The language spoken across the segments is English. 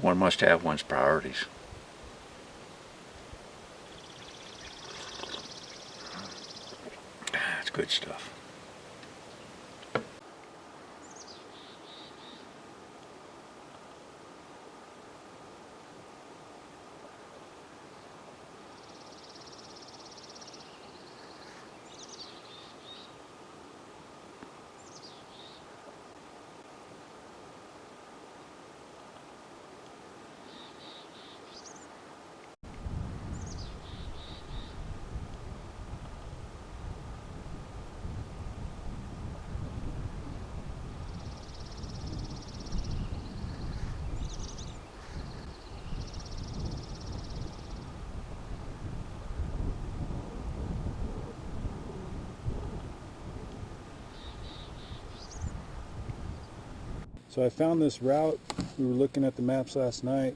one must have one's priorities. That's good stuff. So I found this route. We were looking at the maps last night.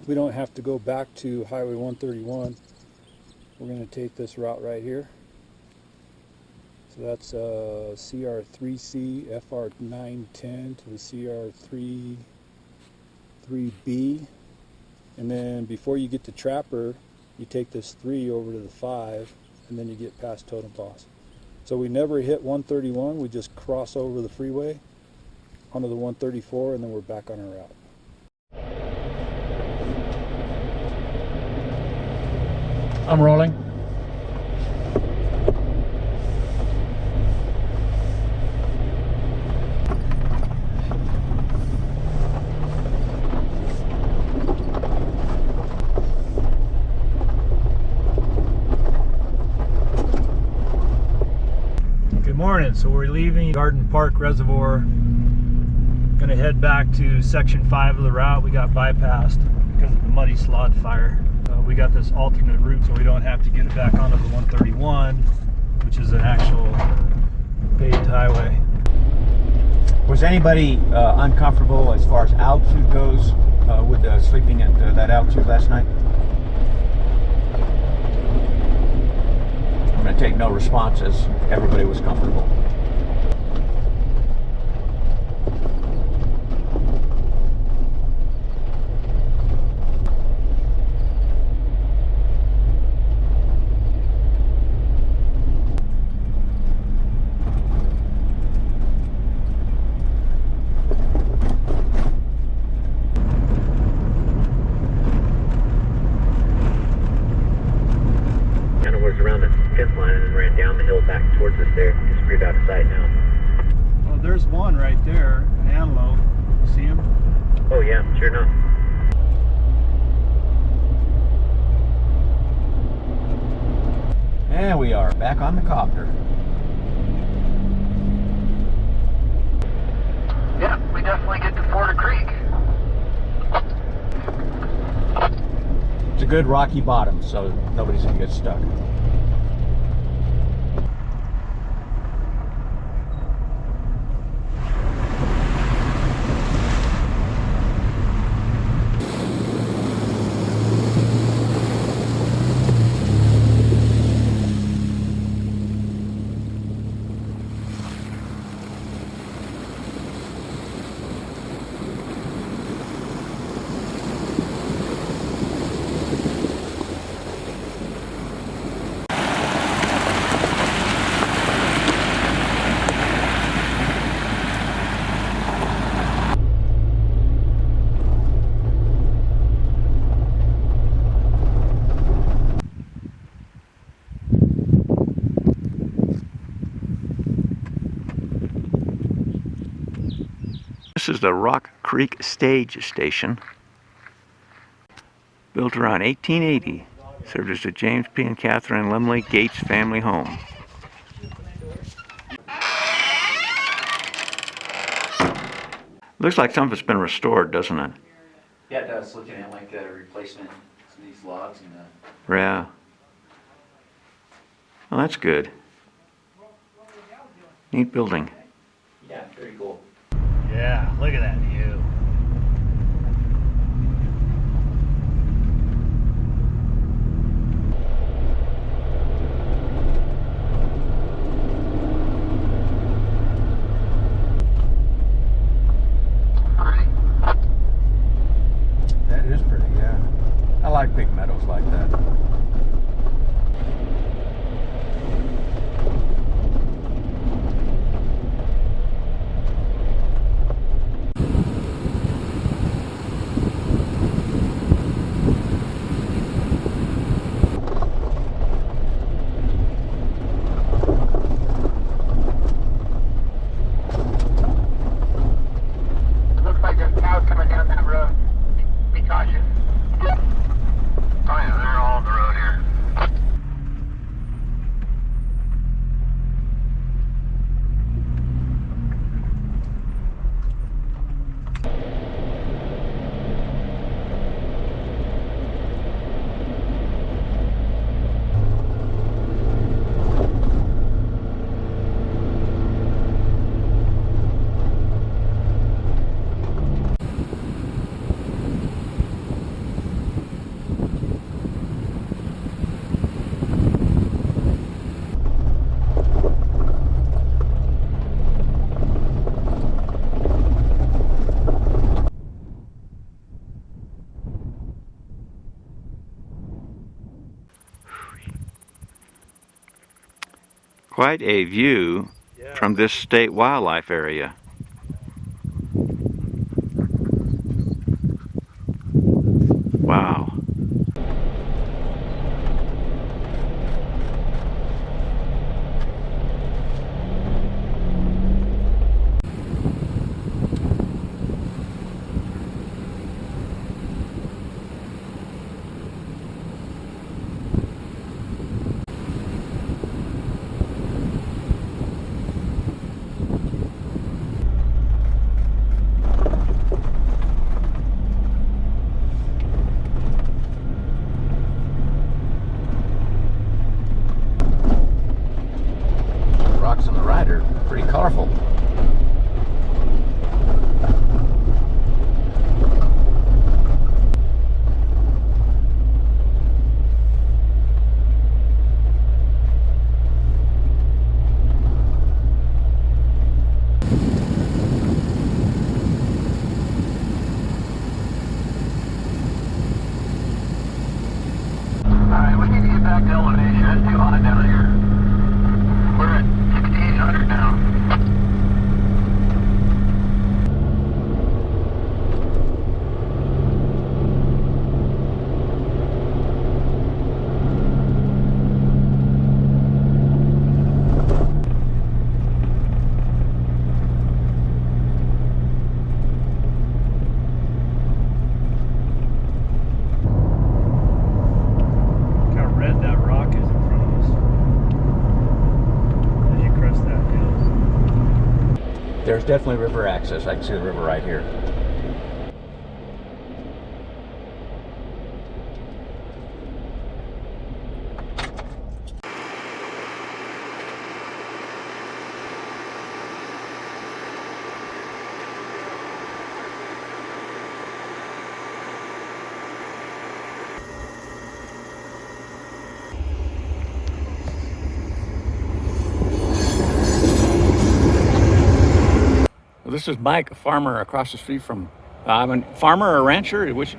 We don't have to go back to Highway 131. We're going to take this route right here. So that's CR3C FR910 to the CR3B. And then before you get to Trapper, you take this 3 over to the 5, and then you get past Totem Pass. So we never hit 131. We just cross over the freeway onto the 134, and then we're back on our route. I'm rolling. Good morning. So we're leaving Garden Park Reservoir. Gonna head back to section 5 of the route. We got bypassed because of the muddy slod fire. We got this alternate route so we don't have to get it back onto the 131, which is an actual paved highway. Was anybody uncomfortable as far as altitude goes with sleeping at that altitude last night? I'm going to take no responses. Everybody was comfortable. Around the fence line and then ran down the hill back towards us there. Disappeared out of sight now. Well, there's one right there, an antelope. See him? Oh yeah, sure enough. There we are, back on the copter. Yeah, we definitely get to Porter Creek. It's a good rocky bottom, so nobody's gonna get stuck. This is the Rock Creek Stage Station. Built around 1880. Served as the James P. and Catherine Lemley Gates family home. Looks like some of it's been restored, doesn't it? Yeah, it does. Looking at like a replacement of these logs and Yeah. Well, that's good. Neat building. yeah, very cool. Yeah, look at that view. I like big meadows like that. Looks like there's cows coming down that road. Be cautious. Oh yeah, they're all on the road here. Quite a view Yeah. from this state wildlife area. Wow. Rocks on the right are pretty colorful. Alright, we need to get back to elevation. It's too hot down here. We're at 6,800 now. Look how red that rock is in front of us as you crest that hill. There's definitely river access. I can see the river right here. Well, this is Mike, a farmer across the street from. I'm a farmer or a rancher. Which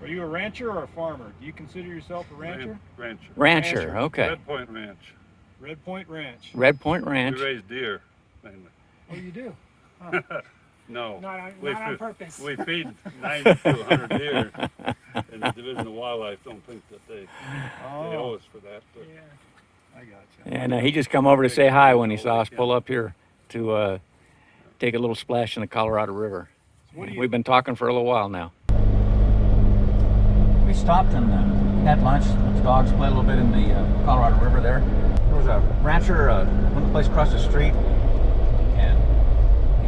Are you a rancher or a farmer? Do you consider yourself a rancher? Rancher. rancher? Okay. Red Point Ranch. Red Point Ranch. Red Point Ranch. We raise deer mainly. Oh, you do? No. Not on purpose. We feed 90 to 100 deer. And the Division of Wildlife don't think that they owe us for that. But I got you. And he just come over to say hi when he saw us pull up here to take a little splash in the Colorado River. We've been talking for a little while now. We stopped and had lunch. The dogs play a little bit in the Colorado River there. There was a rancher, one place across the street, and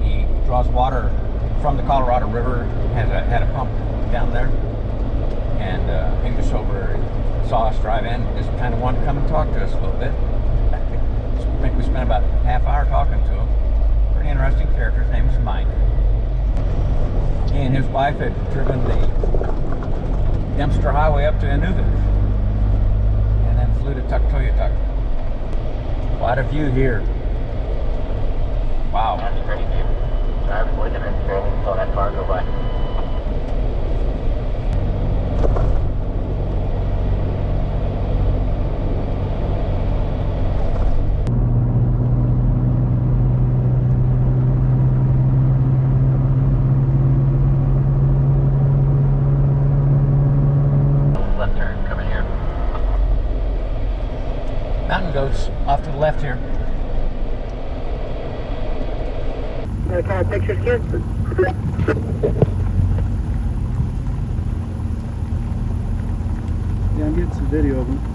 he draws water from the Colorado River. Had a pump down there, and he was over, saw us drive in, just kind of wanted to come and talk to us a little bit. I think we spent about a half hour talking to him. Pretty interesting character. His name is Mike. He and his wife had driven the Dempster Highway up to Inuvik, and then flew to Tuktoyaktuk. Quite a view here. Wow. That's a great view. I was looking and barely saw that car go by. road's off to the left here. Want to call pictures, kids? Yeah, I'm getting some video of them.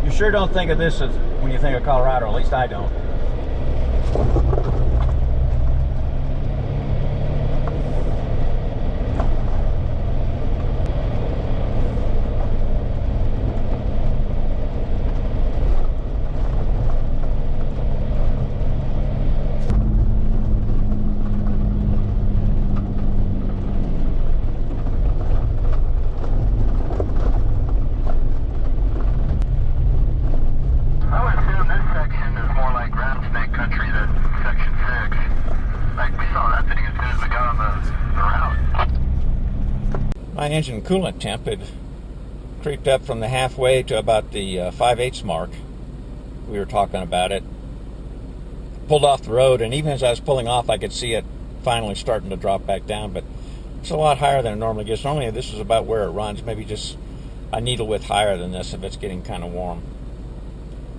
You sure don't think of this as when you think of Colorado, at least I don't. I would assume this section is more like rattlesnake country than section 6. Like, we saw that thing as soon as we got on the route. My engine coolant temp had creeped up from the halfway to about the 5/8 mark. We were talking about it. Pulled off the road, and even as I was pulling off, I could see it finally starting to drop back down, but it's a lot higher than it normally gets. Normally this is about where it runs, maybe just a needle width higher than this if it's getting kind of warm.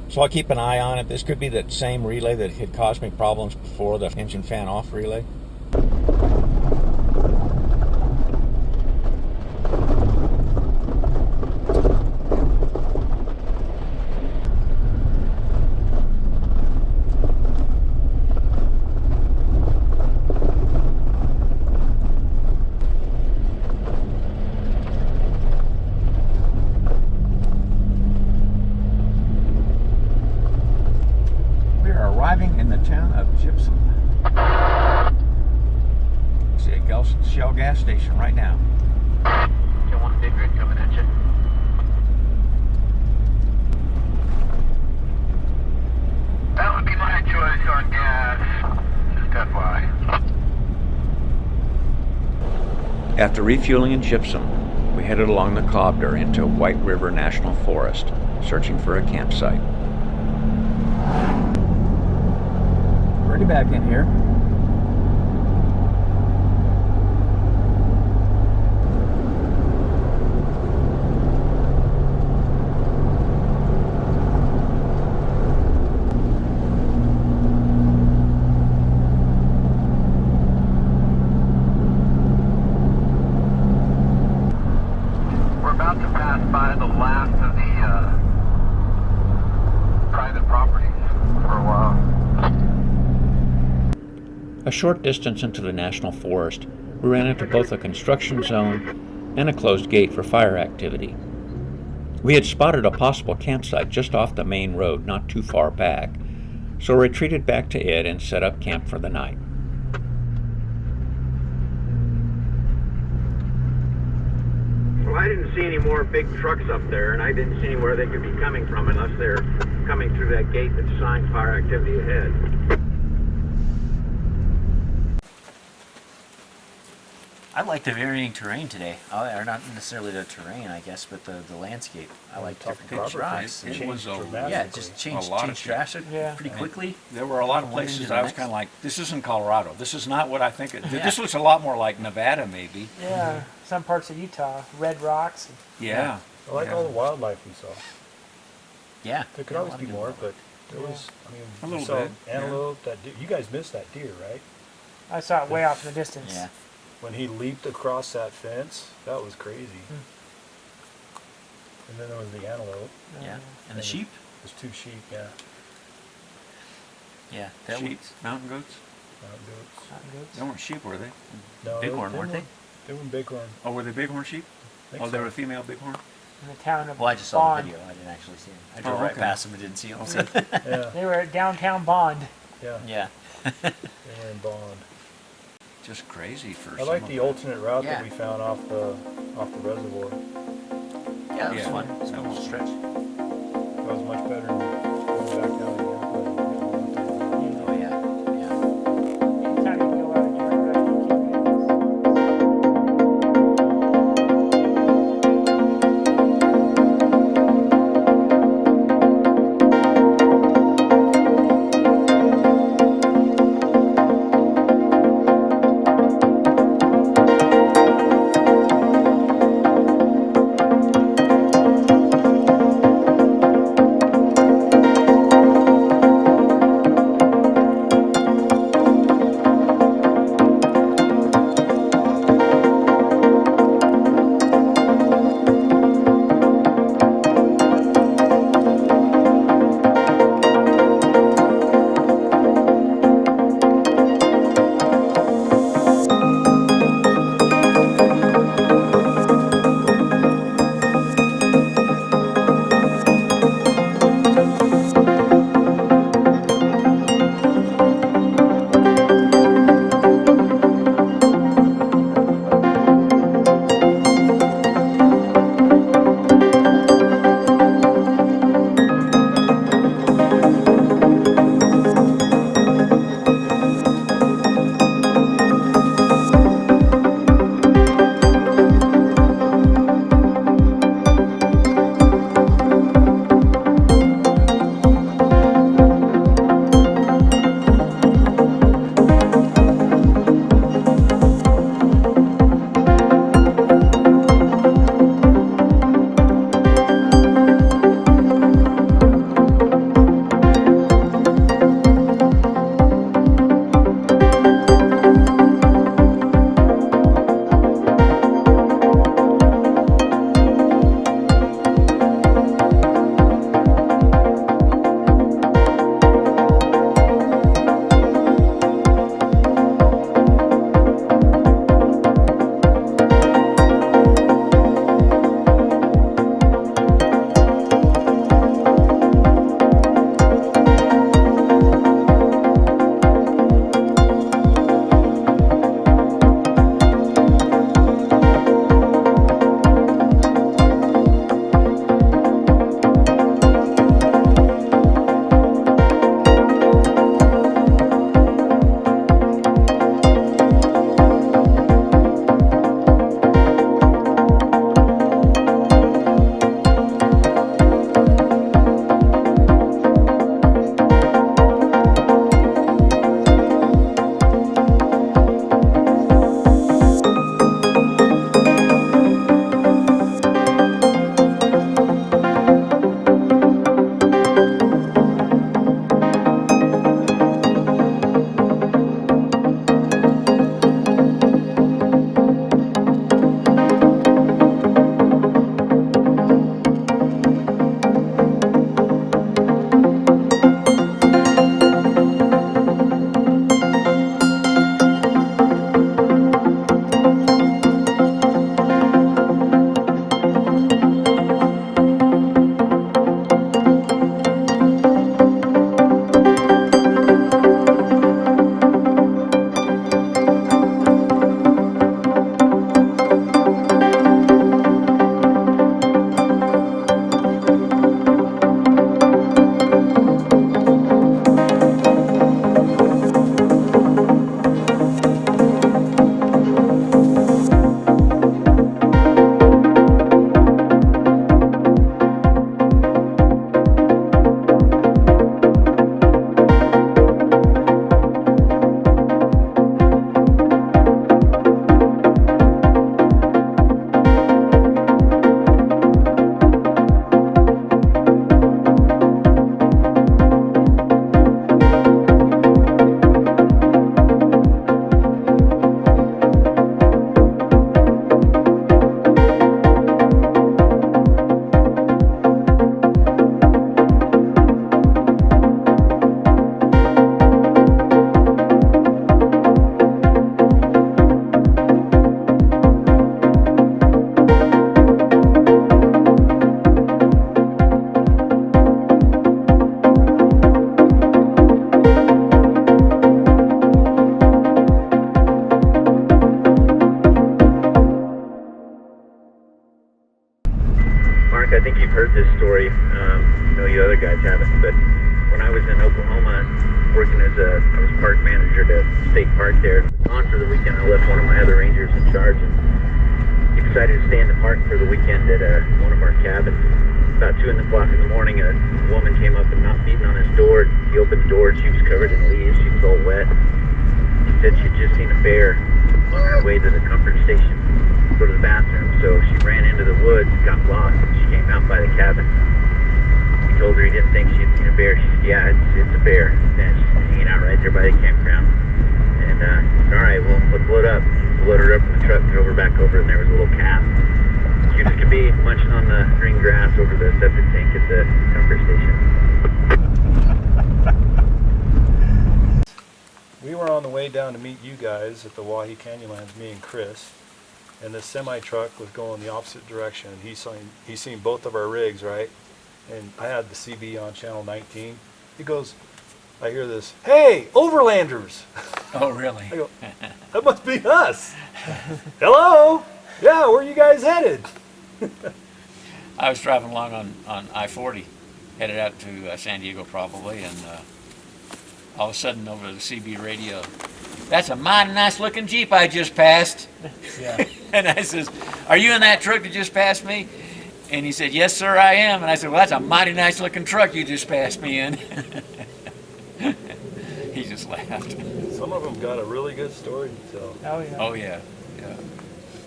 So I'll keep an eye on it. This could be that same relay that had caused me problems before, the engine fan off relay. Arriving in the town of Gypsum. See a Shell gas station right now. Got one big rig coming at you. That would be my choice on gas. Just FYI. After refueling in Gypsum, we headed along the COBDR into White River National Forest, searching for a campsite. Pretty back in here. We're about to pass by the last of the private properties for a while. A short distance into the National Forest, we ran into both a construction zone and a closed gate for fire activity. We had spotted a possible campsite just off the main road, not too far back, so retreated back to it and set up camp for the night. Well, I didn't see any more big trucks up there, and I didn't see anywhere they could be coming from unless they're coming through that gate that's signed fire activity ahead. I like the varying terrain today. Or not necessarily the terrain, I guess, but the landscape. I like different rocks. It was Yeah, it just changed drastic pretty quickly. There were a lot of One places into I the was next. kind of like, this isn't Colorado. This is not what I think it. This looks a lot more like Nevada, maybe. Yeah, some parts of Utah, red rocks. Yeah. I like all the wildlife we saw. Yeah. There could Yeah, a always lot be of more, good but there was, I mean, A we little saw bit, yeah. antelope, that deer. You guys missed that deer, right? I saw it way off in the distance. Yeah. when he leaped across that fence, that was crazy. And then there was the antelope. Yeah. And the sheep? There's 2 sheep, yeah. Yeah. That Sheep, mountain goats? Mountain goats. They weren't sheep, were they? No, Bighorn, weren't they? They were bighorn. Oh, were they bighorn sheep? Think Oh, they so. were female bighorn? In the town of Well, I just saw the Bond. video. I didn't actually see them. I drove Oh, right okay. past them and didn't see them. Yeah, They were at downtown Bond. yeah. Yeah. They were in Bond. Just crazy for I like some the of alternate route Yeah. that we found off the reservoir. Yeah, it was Yeah. fun. It was a That cool little was- stretch. That was much better than going back down to Yampa. Oh, yeah. Yeah. Anytime you go out and you're right, you keep know you other guys haven't, but when I was in Oklahoma working I was park manager at a state park there, gone for the weekend, I left one of my other rangers in charge and decided to stay in the park for the weekend at one of our cabins. About 2 o'clock in the morning, a woman came up and knocked beating on his door. He opened the door and she was covered in leaves. She was all wet. She said she'd just seen a bear on her way to the comfort station to go to the bathroom. So she ran into the woods, got lost, and she came out by the cabin. He told her he didn't think she had seen a bear. She said, yeah, it's a bear. And she's hanging out right there by the campground. And he said, all right, well, let's load up. He loaded her up in the truck, drove her back over, and there was a little calf. Cute as could be, munching on the green grass over the septic tank at the comfort station. We were on the way down to meet you guys at the Wahi Canyonlands, me and Chris, and this semi-truck was going the opposite direction. He seen both of our rigs, right? And I had the CB on channel 19. He goes, I hear this, hey, Overlanders! Oh, really? I go, that must be us! Hello? Yeah, where are you guys headed? I was driving along on I-40, headed out to San Diego probably, and all of a sudden over the CB radio, that's a mighty nice looking Jeep I just passed. Yeah. And I says, are you in that truck that just passed me? And he said, yes sir I am. And I said, well, that's a mighty nice looking truck you just passed me in. He just laughed. Some of them got a really good story to tell. Oh yeah. Oh yeah, yeah.